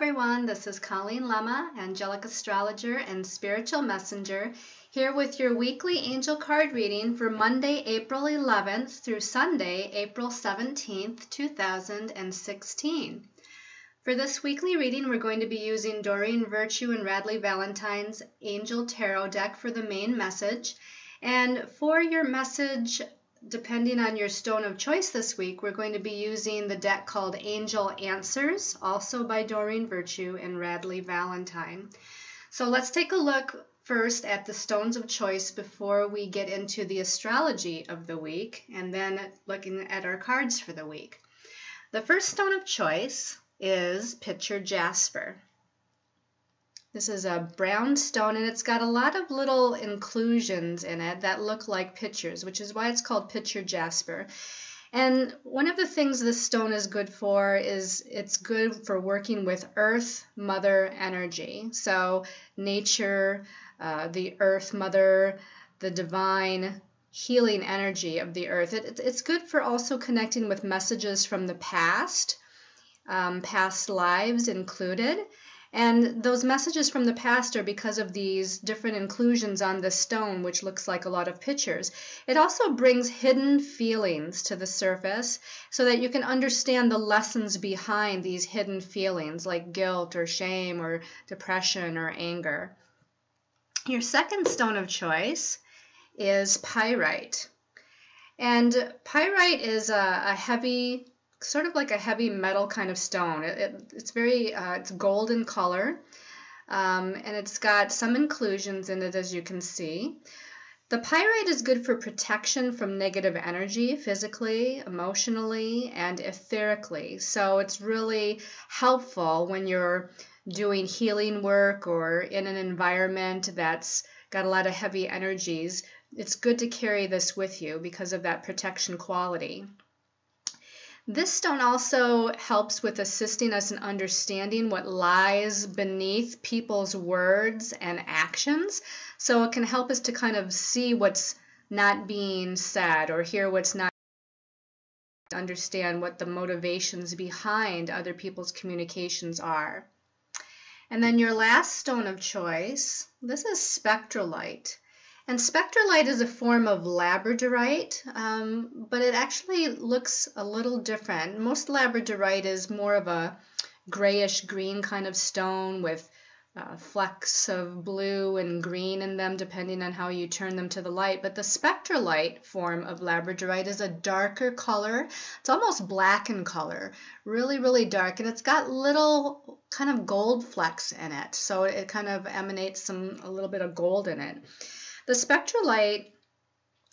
everyone, this is Colleen Lemma, angelic astrologer and spiritual messenger, here with your weekly angel card reading for Monday, April 11th through Sunday, April 17th, 2016. For this weekly reading, we're going to be using Doreen Virtue and Radleigh Valentine's Angel Tarot deck for the main message. And for your message, depending on your stone of choice this week, we're going to be using the deck called Angel Answers, also by Doreen Virtue and Radleigh Valentine. So let's take a look first at the stones of choice before we get into the astrology of the week, and then looking at our cards for the week. The first stone of choice is Picture Jasper. This is a brown stone, and it's got a lot of little inclusions in it that look like pictures, which is why it's called Picture Jasper. And one of the things this stone is good for is it's good for working with Earth Mother energy. So nature, the Earth Mother, the divine healing energy of the Earth. It's good for also connecting with messages from the past, past lives included. And those messages from the past are because of these different inclusions on the stone, which looks like a lot of pictures. It also brings hidden feelings to the surface so that you can understand the lessons behind these hidden feelings like guilt or shame or depression or anger. Your second stone of choice is pyrite. And pyrite is a heavy, sort of like a heavy metal kind of stone. It's very, it's gold in color, and it's got some inclusions in it, as you can see. The pyrite is good for protection from negative energy, physically, emotionally, and etherically. So it's really helpful when you're doing healing work or in an environment that's got a lot of heavy energies. It's good to carry this with you because of that protection quality. This stone also helps with assisting us in understanding what lies beneath people's words and actions. So it can help us to kind of see what's not being said or hear what's not, understand what the motivations behind other people's communications are. And then your last stone of choice, this is spectrolite. And spectrolite is a form of labradorite, but it actually looks a little different. Most labradorite is more of a grayish green kind of stone with flecks of blue and green in them, depending on how you turn them to the light. But the spectrolite form of labradorite is a darker color. It's almost black in color, really, really dark, and it's got little kind of gold flecks in it. So it kind of emanates a little bit of gold in it. The spectrolite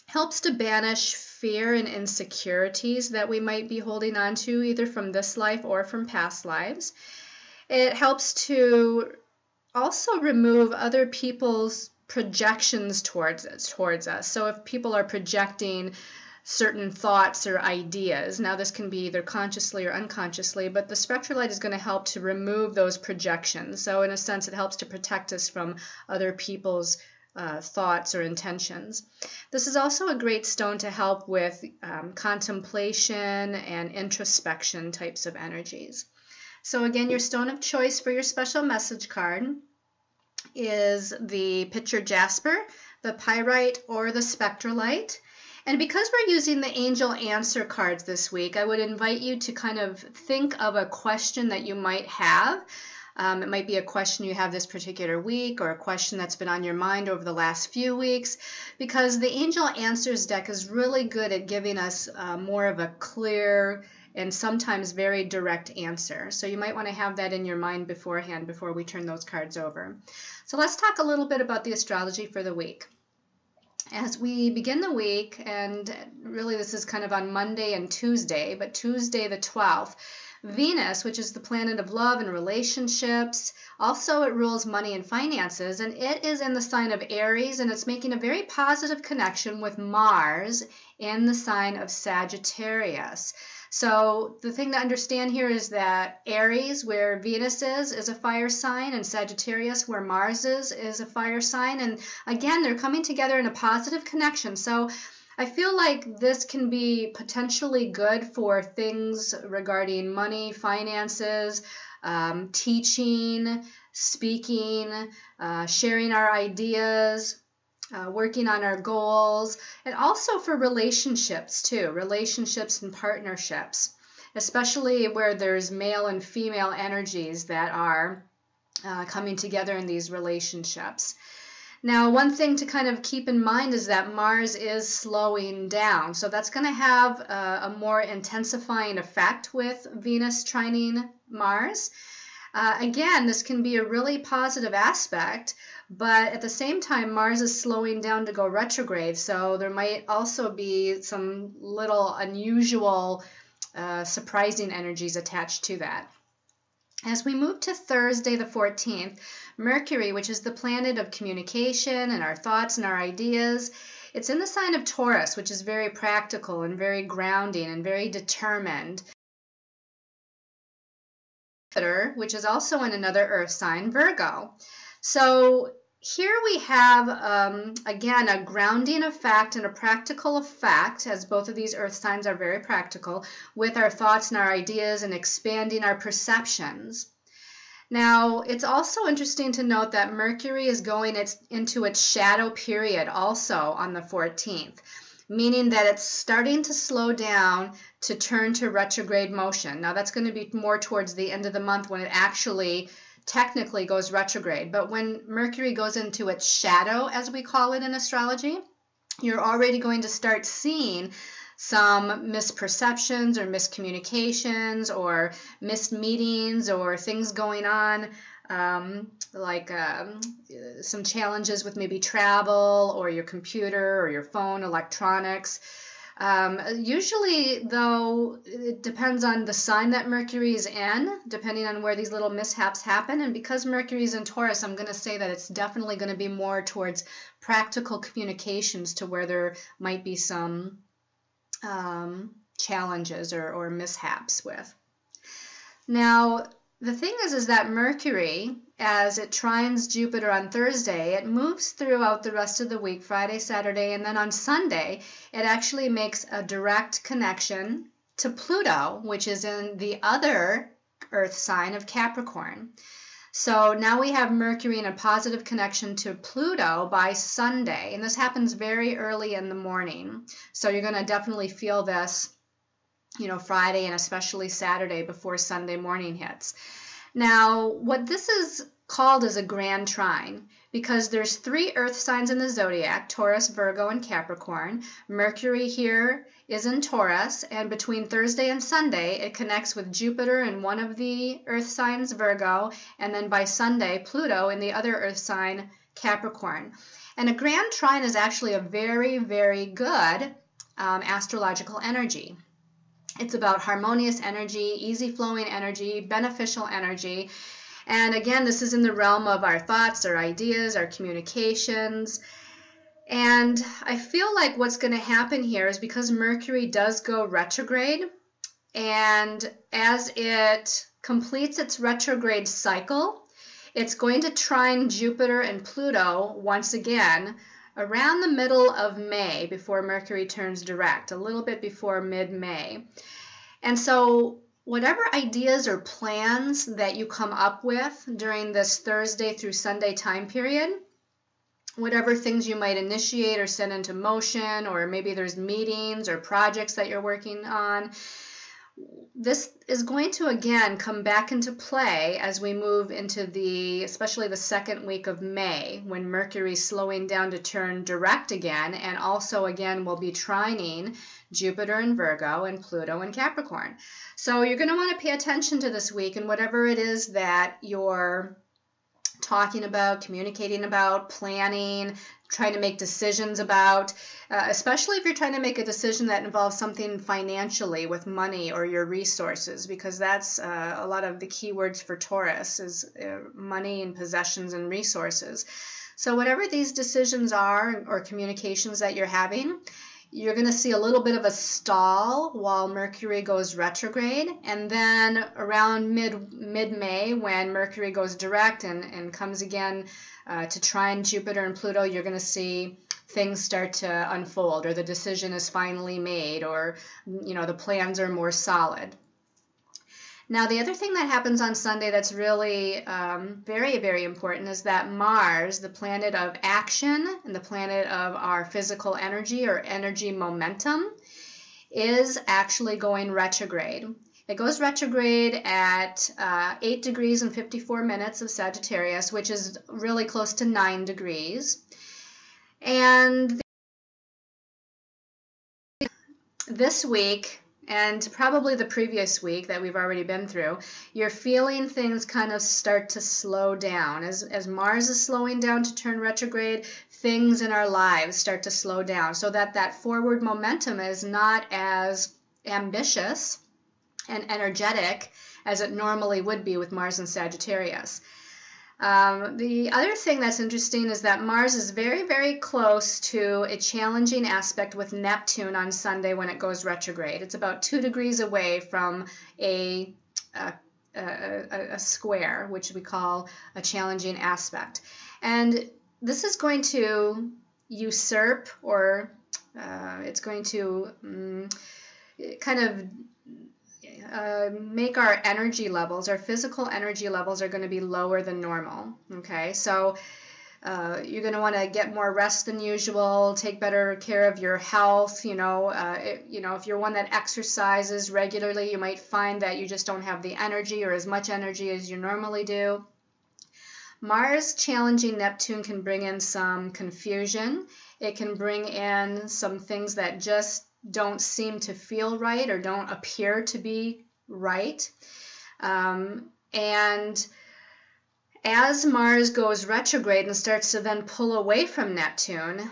helps to banish fear and insecurities that we might be holding on to either from this life or from past lives. It helps to also remove other people's projections towards us. So if people are projecting certain thoughts or ideas, now this can be either consciously or unconsciously, but the spectrolite is going to help to remove those projections. So in a sense, it helps to protect us from other people's thoughts or intentions. This is also a great stone to help with contemplation and introspection types of energies. So again, your stone of choice for your special message card is the Picture Jasper, the pyrite, or the spectrolite. And because we're using the angel answer cards this week, I would invite you to kind of think of a question that you might have. It might be a question you have this particular week or a question that's been on your mind over the last few weeks, because the Angel Answers deck is really good at giving us more of a clear and sometimes very direct answer. So you might want to have that in your mind beforehand before we turn those cards over. So let's talk a little bit about the astrology for the week. As we begin the week, and really this is kind of on Monday and Tuesday, but Tuesday the 12th, Venus, which is the planet of love and relationships, also it rules money and finances, and it is in the sign of Aries, and it's making a very positive connection with Mars in the sign of Sagittarius. So the thing to understand here is that Aries, where Venus is a fire sign, and Sagittarius, where Mars is a fire sign, and again, they're coming together in a positive connection. So I feel like this can be potentially good for things regarding money, finances, teaching, speaking, sharing our ideas, working on our goals, and also for relationships too, relationships and partnerships, especially where there's male and female energies that are coming together in these relationships. Now, one thing to kind of keep in mind is that Mars is slowing down. So that's going to have a more intensifying effect with Venus trining Mars. Again, this can be a really positive aspect, but at the same time, Mars is slowing down to go retrograde. So there might also be some little unusual, surprising energies attached to that. As we move to Thursday the 14th, Mercury, which is the planet of communication and our thoughts and our ideas, it's in the sign of Taurus, which is very practical and very grounding and very determined. Which is also in another earth sign, Virgo. So here we have, again, a grounding effect and a practical effect, as both of these earth signs are very practical, with our thoughts and our ideas and expanding our perceptions. Now, it's also interesting to note that Mercury is going into its shadow period also on the 14th, meaning that it's starting to slow down to turn to retrograde motion. Now, that's going to be more towards the end of the month when it actually technically goes retrograde. But when Mercury goes into its shadow, as we call it in astrology, you're already going to start seeing some misperceptions or miscommunications or missed meetings or things going on, like some challenges with maybe travel or your computer or your phone, electronics. Usually, though, it depends on the sign that Mercury is in, depending on where these little mishaps happen. And because Mercury is in Taurus, I'm going to say that it's definitely going to be more towards practical communications, to where there might be some challenges or mishaps with. Now, the thing is that Mercury, as it trines Jupiter on Thursday, it moves throughout the rest of the week, Friday, Saturday, and then on Sunday, it actually makes a direct connection to Pluto, which is in the other earth sign of Capricorn. So now we have Mercury in a positive connection to Pluto by Sunday, and this happens very early in the morning. So you're going to definitely feel this, Friday and especially Saturday before Sunday morning hits. Now, what this is called is a grand trine, because there's 3 earth signs in the zodiac, Taurus, Virgo, and Capricorn. Mercury here is in Taurus, and between Thursday and Sunday, it connects with Jupiter in one of the earth signs, Virgo, and then by Sunday, Pluto in the other earth sign, Capricorn. And a grand trine is actually a very, very good astrological energy. It's about harmonious energy, easy flowing energy, beneficial energy. And again, this is in the realm of our thoughts, our ideas, our communications. And I feel like what's going to happen here is, because Mercury does go retrograde, and as it completes its retrograde cycle, it's going to trine Jupiter and Pluto once again around the middle of May, before Mercury turns direct, a little bit before mid-May. And so whatever ideas or plans that you come up with during this Thursday through Sunday time period, whatever things you might initiate or set into motion, or maybe there's meetings or projects that you're working on, this is going to again come back into play as we move into especially the second week of May, when Mercury's slowing down to turn direct again, and also again will be trining Jupiter in Virgo and Pluto in Capricorn. So you're going to want to pay attention to this week, and whatever it is that you're talking about, communicating about, planning, trying to make decisions about, especially if you're trying to make a decision that involves something financially with money or your resources, because that's a lot of the keywords for Taurus is money and possessions and resources. So whatever these decisions are or communications that you're having, you're going to see a little bit of a stall while Mercury goes retrograde, and then around mid-May, when Mercury goes direct and comes again to trine Jupiter and Pluto, you're going to see things start to unfold, or the decision is finally made, or the plans are more solid. Now, the other thing that happens on Sunday that's really very, very important is that Mars, the planet of action and the planet of our physical energy or energy momentum, is actually going retrograde. It goes retrograde at 8 degrees and 54 minutes of Sagittarius, which is really close to 9 degrees. And this week, and probably the previous week that we've already been through, you're feeling things kind of start to slow down. As Mars is slowing down to turn retrograde, things in our lives start to slow down so that forward momentum is not as ambitious and energetic as it normally would be with Mars and Sagittarius. The other thing that's interesting is that Mars is very, very close to a challenging aspect with Neptune on Sunday when it goes retrograde. It's about 2 degrees away from a square, which we call a challenging aspect. And this is going to usurp, or it's going to kind of make our energy levels, our physical energy levels are going to be lower than normal. Okay, so you're going to want to get more rest than usual, take better care of your health. If you're one that exercises regularly, you might find that you just don't have the energy or as much energy as you normally do. Mars challenging Neptune can bring in some confusion. It can bring in some things that just don't seem to feel right or don't appear to be right. And as Mars goes retrograde and starts to then pull away from Neptune,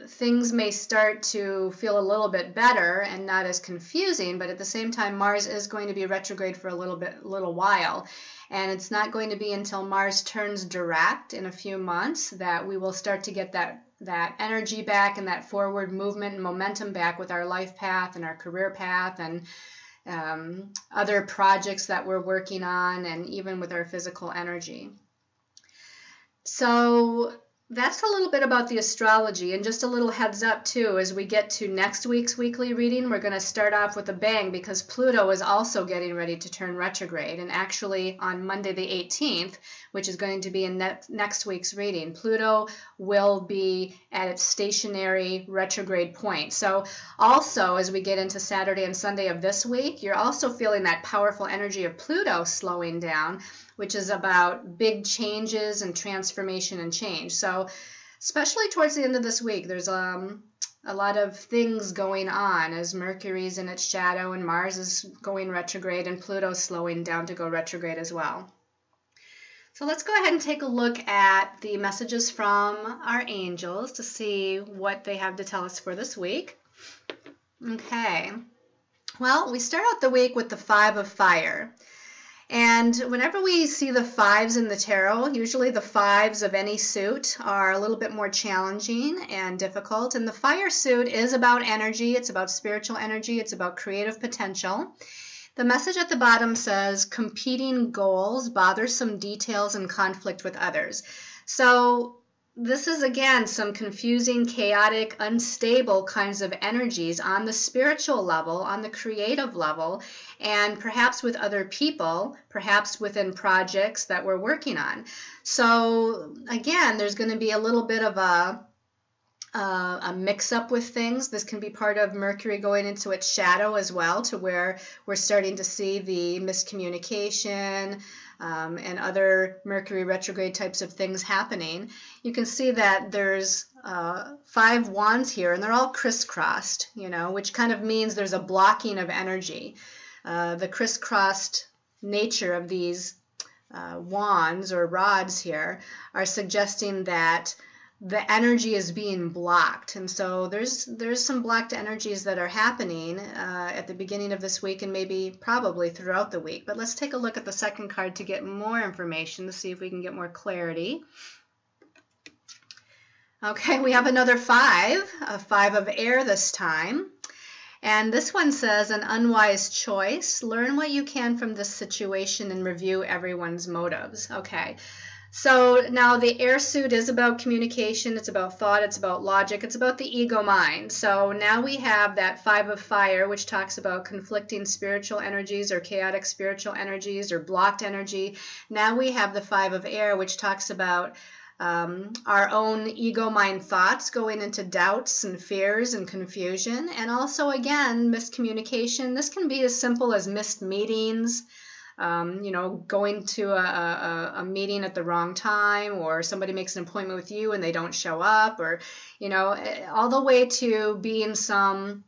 things may start to feel a little bit better and not as confusing, but at the same time, Mars is going to be retrograde for a little while. And it's not going to be until Mars turns direct in a few months that we will start to get that energy back and that forward movement and momentum back with our life path and our career path and other projects that we're working on, and even with our physical energy. So that's a little bit about the astrology, and just a little heads up too, as we get to next week's weekly reading, we're going to start off with a bang because Pluto is also getting ready to turn retrograde, and actually on Monday the 18th, which is going to be in next week's reading, Pluto will be at its stationary retrograde point. So also as we get into Saturday and Sunday of this week, you're also feeling that powerful energy of Pluto slowing down, which is about big changes and transformation and change. So especially towards the end of this week, there's a lot of things going on as Mercury's in its shadow and Mars is going retrograde and Pluto's slowing down to go retrograde as well. So let's go ahead and take a look at the messages from our angels to see what they have to tell us for this week. Okay, well, we start out the week with the 5 of Fire. And whenever we see the 5s in the tarot, usually the 5s of any suit are a little bit more challenging and difficult. And the fire suit is about energy, it's about spiritual energy, it's about creative potential. The message at the bottom says, competing goals, bothersome details, and conflict with others. So this is, again, some confusing, chaotic, unstable kinds of energies on the spiritual level, on the creative level, and perhaps with other people, perhaps within projects that we're working on. So again, there's going to be a little bit of a mix-up with things. This can be part of Mercury going into its shadow as well, to where we're starting to see the miscommunication and other Mercury retrograde types of things happening. You can see that there's 5 wands here, and they're all crisscrossed, which kind of means there's a blocking of energy. The crisscrossed nature of these wands or rods here are suggesting that the energy is being blocked, and so there's some blocked energies that are happening at the beginning of this week and probably throughout the week. But let's take a look at the second card to get more information, to see if we can get more clarity. Okay, we have another 5, a 5 of air this time. And this one says, an unwise choice. Learn what you can from this situation and review everyone's motives. Okay. So now the air suit is about communication, it's about thought, it's about logic, it's about the ego mind. So now we have that 5 of fire, which talks about conflicting spiritual energies or chaotic spiritual energies or blocked energy. Now we have the 5 of air, which talks about our own ego mind thoughts going into doubts and fears and confusion. And also, again, miscommunication. This can be as simple as missed meetings. Going to a meeting at the wrong time, or somebody makes an appointment with you and they don't show up, or, all the way to being some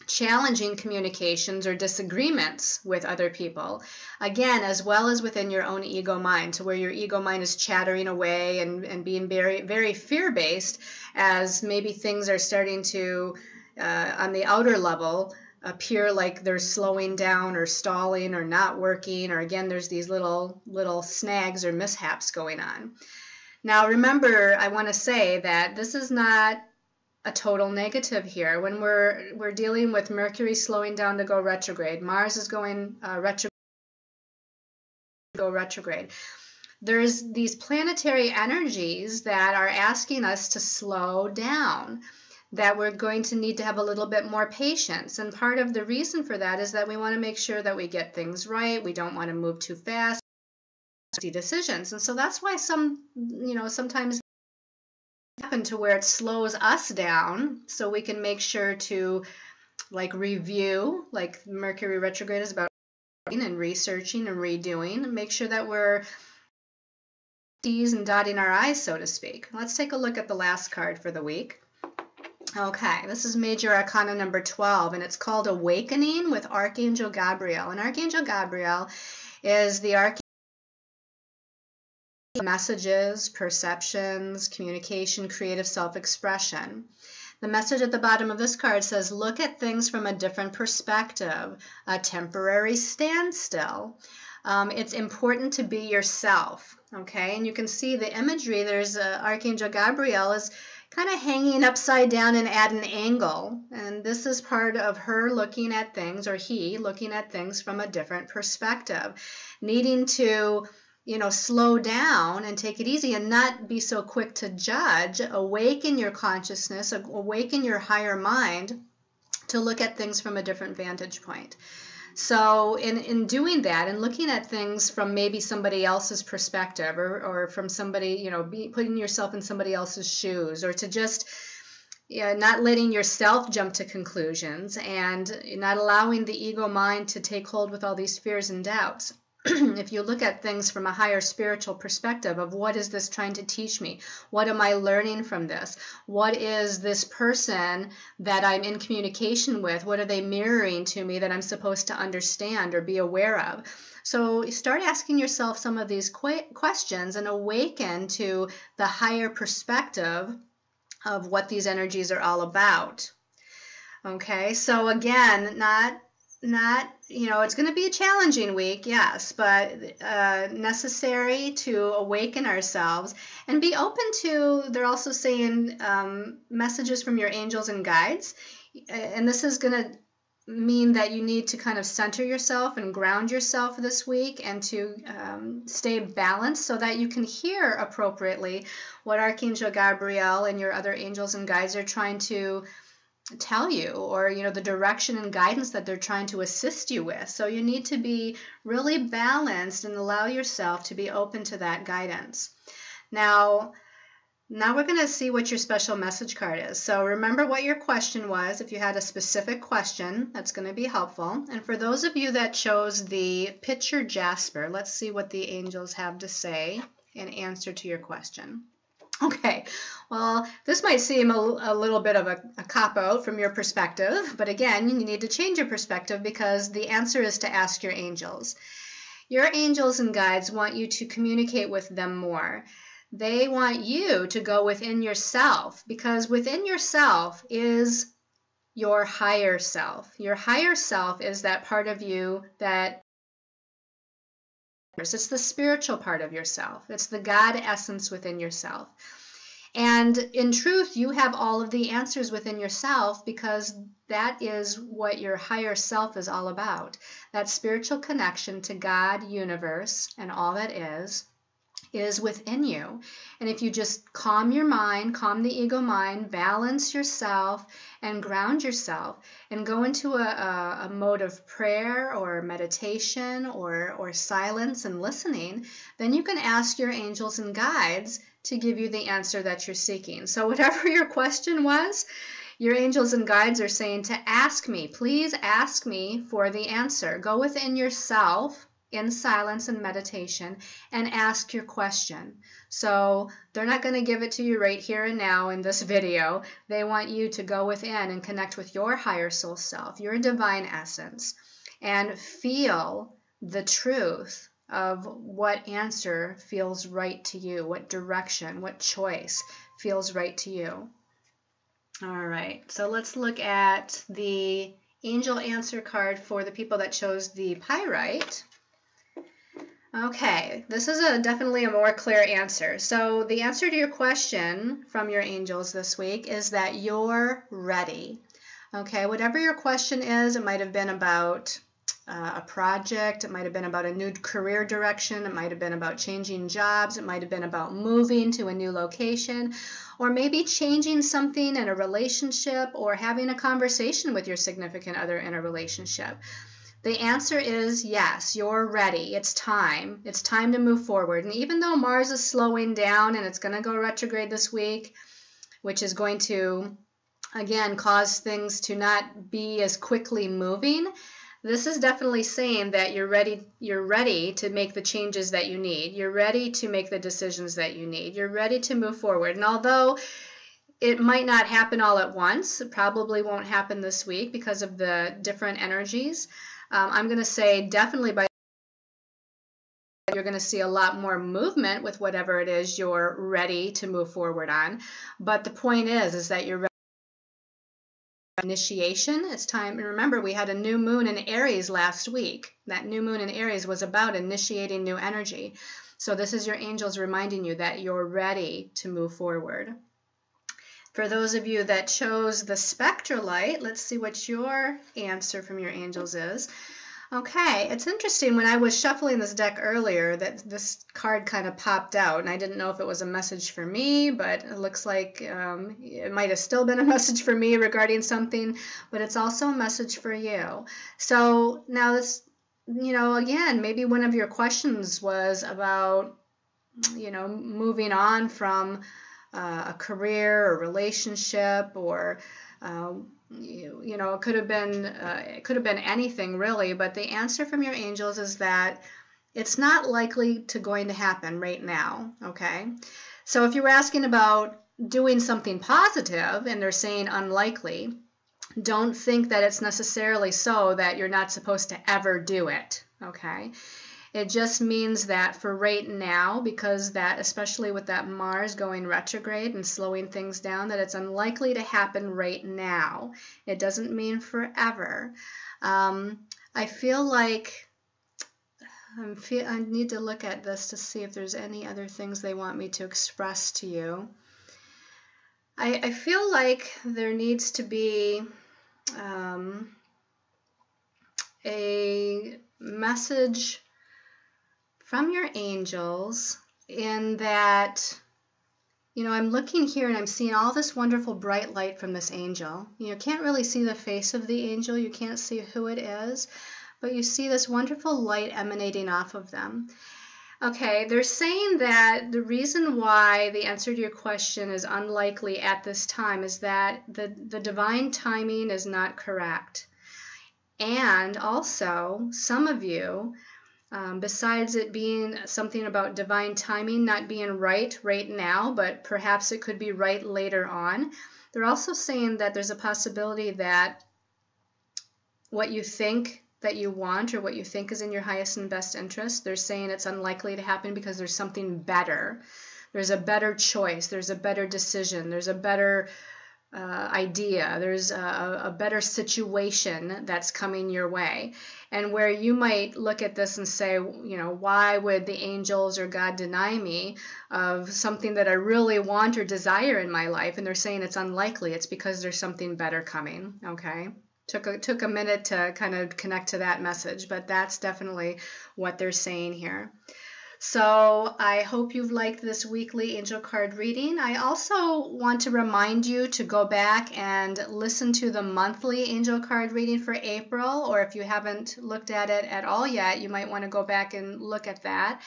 challenging communications or disagreements with other people. Again, as well as within your own ego mind, to where your ego mind is chattering away and being very, very fear-based, as maybe things are starting to, on the outer level, appear like they're slowing down or stalling or not working, or again there's these little snags or mishaps going on. Now remember, I want to say that this is not a total negative here. When we're dealing with Mercury slowing down to go retrograde, Mars is going retrograde. There's these planetary energies that are asking us to slow down, that we're going to need to have a little bit more patience. And part of the reason for that is that we want to make sure that we get things right. We don't want to move too fast, decisions. And so that's why sometimes happen to where it slows us down, so we can make sure to review, like Mercury retrograde is about and researching and redoing, and make sure that we're T's and dotting our I's, so to speak. Let's take a look at the last card for the week. Okay, this is Major Arcana number 12, and it's called Awakening with Archangel Gabriel. And Archangel Gabriel is the archangel of messages, perceptions, communication, creative self-expression. The message at the bottom of this card says, look at things from a different perspective, a temporary standstill. It's important to be yourself, okay? And you can see the imagery. There's Archangel Gabriel is kind of hanging upside down and at an angle. And this is part of her looking at things, or he looking at things from a different perspective, needing to, slow down and take it easy and not be so quick to judge. Awaken your consciousness, awaken your higher mind to look at things from a different vantage point. So in doing that and looking at things from maybe somebody else's perspective, or from somebody, putting yourself in somebody else's shoes, or to just not letting yourself jump to conclusions and not allowing the ego mind to take hold with all these fears and doubts. If you look at things from a higher spiritual perspective of what is this trying to teach me? What am I learning from this? What is this person that I'm in communication with? What are they mirroring to me that I'm supposed to understand or be aware of? So start asking yourself some of these questions and awaken to the higher perspective of what these energies are all about. Okay, so again, not it's going to be a challenging week, yes, but necessary to awaken ourselves and be open to, they're also saying, messages from your angels and guides. And this is going to mean that you need to kind of center yourself and ground yourself this week, and to stay balanced so that you can hear appropriately what Archangel Gabriel and your other angels and guides are trying to tell you, or the direction and guidance that they're trying to assist you with. So you need to be really balanced and allow yourself to be open to that guidance. Now we're going to see what your special message card is. So remember what your question was. If you had a specific question, that's going to be helpful. And for those of you that chose the picture Jasper, let's see what the angels have to say in answer to your question. Okay, well, this might seem a little bit of a cop-out from your perspective, but again, you need to change your perspective, because the answer is to ask your angels. Your angels and guides want you to communicate with them more. They want you to go within yourself, because within yourself is your higher self. Your higher self is that part of you that it's the spiritual part of yourself. It's the God essence within yourself. And in truth, you have all of the answers within yourself, because that is what your higher self is all about. That spiritual connection to God, universe, and all that is within you. And if you just calm your mind, calm the ego mind, balance yourself, and ground yourself, and go into a mode of prayer or meditation or silence and listening, then you can ask your angels and guides to give you the answer that you're seeking. So whatever your question was, your angels and guides are saying to ask me. Please ask me for the answer. Go within yourself in silence and meditation and ask your question. So they're not going to give it to you right here and now in this video. They want you to go within and connect with your higher soul self, your divine essence, and feel the truth of what answer feels right to you, what direction, what choice feels right to you. All right, so let's look at the angel answer card for the people that chose the pyrite. Okay, this is definitely a more clear answer. So the answer to your question from your angels this week is that you're ready. Okay, whatever your question is, it might have been about a project, it might have been about a new career direction, it might have been about changing jobs, it might have been about moving to a new location, or maybe changing something in a relationship or having a conversation with your significant other in a relationship. The answer is yes, you're ready. It's time. It's time to move forward. And even though Mars is slowing down and it's going to go retrograde this week, which is going to, again, cause things to not be as quickly moving, this is definitely saying that you're ready to make the changes that you need. You're ready to make the decisions that you need. You're ready to move forward. And although it might not happen all at once, it probably won't happen this week because of the different energies, I'm going to say definitely by you're going to see a lot more movement with whatever it is you're ready to move forward on. But the point is that you're ready for initiation. It's time. And remember, we had a new moon in Aries last week. That new moon in Aries was about initiating new energy. So this is your angels reminding you that you're ready to move forward. For those of you that chose the spectralite, let's see what your answer from your angels is. Okay, it's interesting. When I was shuffling this deck earlier, that this card kind of popped out, and I didn't know if it was a message for me, but it looks like it might have still been a message for me regarding something, but it's also a message for you. So now this, again, maybe one of your questions was about, moving on from a career or relationship, or it could have been anything really. But the answer from your angels is that it's not likely going to happen right now. Okay, so if you were asking about doing something positive and they're saying unlikely, don't think that it's necessarily so that you're not supposed to ever do it. Okay. It just means that for right now, because that, especially with that Mars going retrograde and slowing things down, that it's unlikely to happen right now. It doesn't mean forever. I feel like I need to look at this to see if there's any other things they want me to express to you. I feel like there needs to be a message from your angels in that, I'm looking here and I'm seeing all this wonderful bright light from this angel. You can't really see the face of the angel. You can't see who it is, but you see this wonderful light emanating off of them. Okay, they're saying that the reason why the answer to your question is unlikely at this time is that the divine timing is not correct. And also, some of you, besides it being something about divine timing not being right now, but perhaps it could be right later on, they're also saying that there's a possibility that what you think that you want or what you think is in your highest and best interest, they're saying it's unlikely to happen because there's something better. There's a better choice. There's a better decision. There's a better idea. There's a better situation that's coming your way. And where you might look at this and say, you know, why would the angels or God deny me of something that I really want or desire in my life? And they're saying it's unlikely. It's because there's something better coming. Okay. Took a minute to kind of connect to that message, but that's definitely what they're saying here. So I hope you've liked this weekly angel card reading. I also want to remind you to go back and listen to the monthly angel card reading for April, or if you haven't looked at it at all yet, you might want to go back and look at that,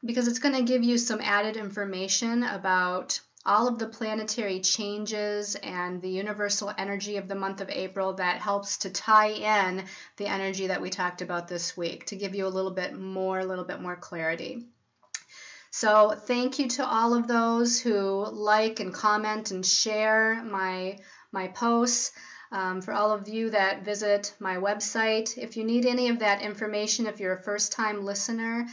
because it's going to give you some added information about all of the planetary changes and the universal energy of the month of April that helps to tie in the energy that we talked about this week, to give you a little bit more clarity. So thank you to all of those who like and comment and share my posts. For all of you that visit my website, if you need any of that information, if you're a first-time listener,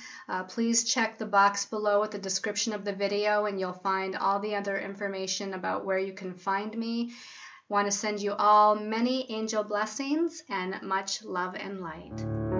please check the box below with the description of the video, and you'll find all the other information about where you can find me. I want to send you all many angel blessings and much love and light.